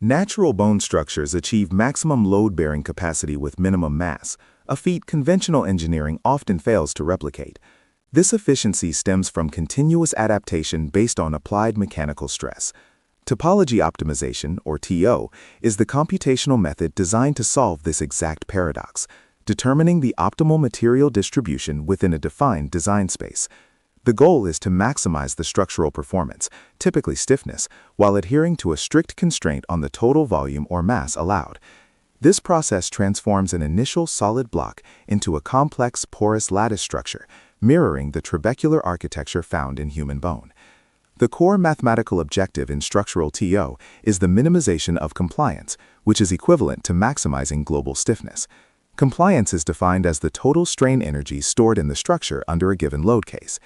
Natural bone structures achieve maximum load-bearing capacity with minimum mass, a feat conventional engineering often fails to replicate. This efficiency stems from continuous adaptation based on applied mechanical stress. Topology optimization, or TO, is the computational method designed to solve this exact paradox, determining the optimal material distribution within a defined design space. The goal is to maximize the structural performance, typically stiffness, while adhering to a strict constraint on the total volume or mass allowed. This process transforms an initial solid block into a complex porous lattice structure, mirroring the trabecular architecture found in human bone. The core mathematical objective in structural TO is the minimization of compliance, which is equivalent to maximizing global stiffness. Compliance is defined as the total strain energy stored in the structure under a given load case.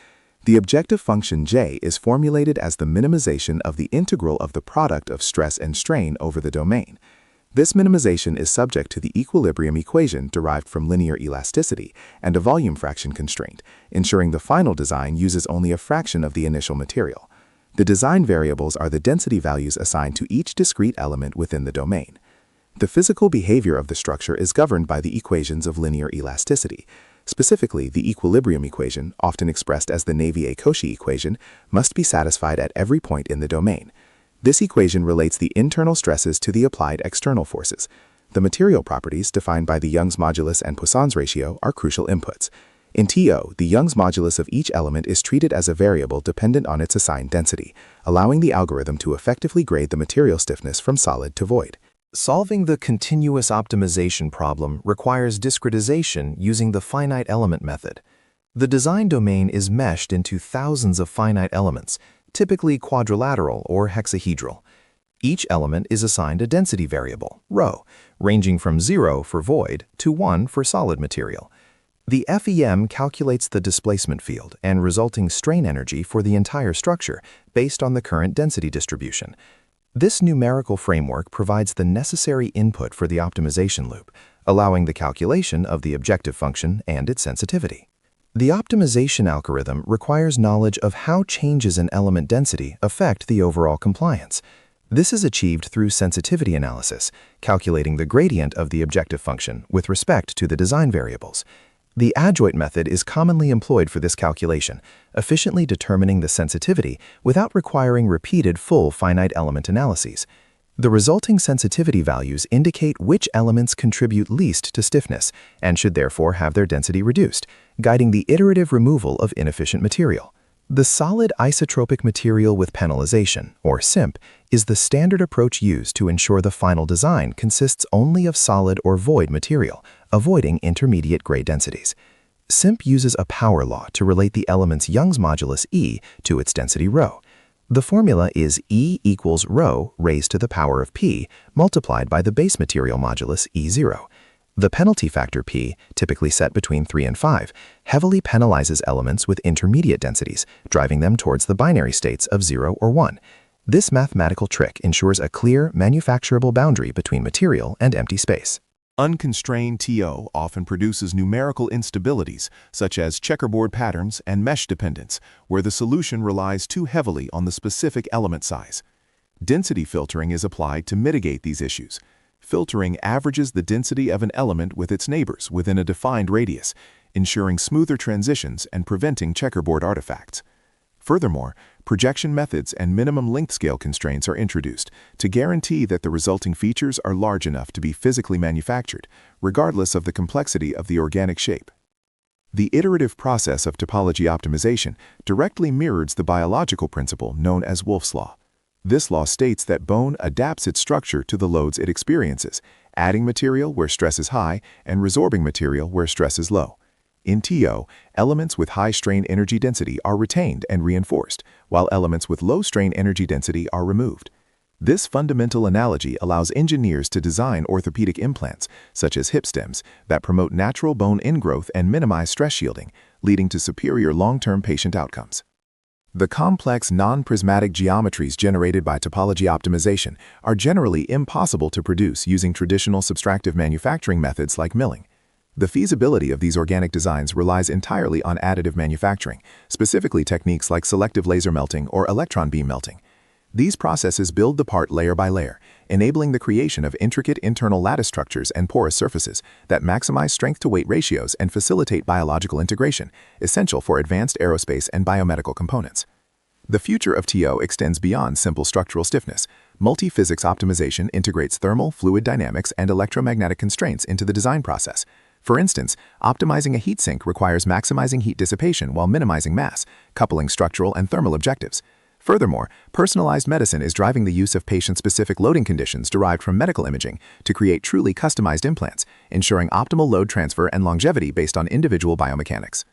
The objective function J is formulated as the minimization of the integral of the product of stress and strain over the domain. This minimization is subject to the equilibrium equation derived from linear elasticity and a volume fraction constraint, ensuring the final design uses only a fraction of the initial material. The design variables are the density values assigned to each discrete element within the domain. The physical behavior of the structure is governed by the equations of linear elasticity. Specifically, the equilibrium equation, often expressed as the Navier-Cauchy equation, must be satisfied at every point in the domain. This equation relates the internal stresses to the applied external forces. The material properties, defined by the Young's modulus and Poisson's ratio, are crucial inputs. In TO, the Young's modulus of each element is treated as a variable dependent on its assigned density, allowing the algorithm to effectively grade the material stiffness from solid to void. Solving the continuous optimization problem requires discretization using the finite element method. The design domain is meshed into thousands of finite elements, typically quadrilateral or hexahedral. Each element is assigned a density variable, rho, ranging from 0 for void to 1 for solid material. The FEM calculates the displacement field and resulting strain energy for the entire structure based on the current density distribution. This numerical framework provides the necessary input for the optimization loop, allowing the calculation of the objective function and its sensitivity. The optimization algorithm requires knowledge of how changes in element density affect the overall compliance. This is achieved through sensitivity analysis, calculating the gradient of the objective function with respect to the design variables. The adjoint method is commonly employed for this calculation, efficiently determining the sensitivity without requiring repeated full finite element analyses. The resulting sensitivity values indicate which elements contribute least to stiffness and should therefore have their density reduced, guiding the iterative removal of inefficient material. The Solid Isotropic Material with Penalization, or SIMP, is the standard approach used to ensure the final design consists only of solid or void material, avoiding intermediate grade densities. SIMP uses a power law to relate the element's Young's modulus E to its density rho. The formula is E equals rho raised to the power of P multiplied by the base material modulus E0. The penalty factor P, typically set between 3 and 5, heavily penalizes elements with intermediate densities, driving them towards the binary states of 0 or 1. This mathematical trick ensures a clear, manufacturable boundary between material and empty space. Unconstrained TO often produces numerical instabilities, such as checkerboard patterns and mesh dependence, where the solution relies too heavily on the specific element size. Density filtering is applied to mitigate these issues. Filtering averages the density of an element with its neighbors within a defined radius, ensuring smoother transitions and preventing checkerboard artifacts. Furthermore, projection methods and minimum length scale constraints are introduced to guarantee that the resulting features are large enough to be physically manufactured, regardless of the complexity of the organic shape. The iterative process of topology optimization directly mirrors the biological principle known as Wolff's law. This law states that bone adapts its structure to the loads it experiences, adding material where stress is high and resorbing material where stress is low. In TO, elements with high strain energy density are retained and reinforced, while elements with low strain energy density are removed. This fundamental analogy allows engineers to design orthopedic implants, such as hip stems, that promote natural bone ingrowth and minimize stress shielding, leading to superior long-term patient outcomes. The complex non-prismatic geometries generated by topology optimization are generally impossible to produce using traditional subtractive manufacturing methods like milling. The feasibility of these organic designs relies entirely on additive manufacturing, specifically techniques like selective laser melting or electron beam melting. These processes build the part layer by layer, enabling the creation of intricate internal lattice structures and porous surfaces that maximize strength-to-weight ratios and facilitate biological integration, essential for advanced aerospace and biomedical components. The future of TO extends beyond simple structural stiffness. Multi-physics optimization integrates thermal, fluid dynamics, and electromagnetic constraints into the design process. For instance, optimizing a heat sink requires maximizing heat dissipation while minimizing mass, coupling structural and thermal objectives. Furthermore, personalized medicine is driving the use of patient-specific loading conditions derived from medical imaging to create truly customized implants, ensuring optimal load transfer and longevity based on individual biomechanics.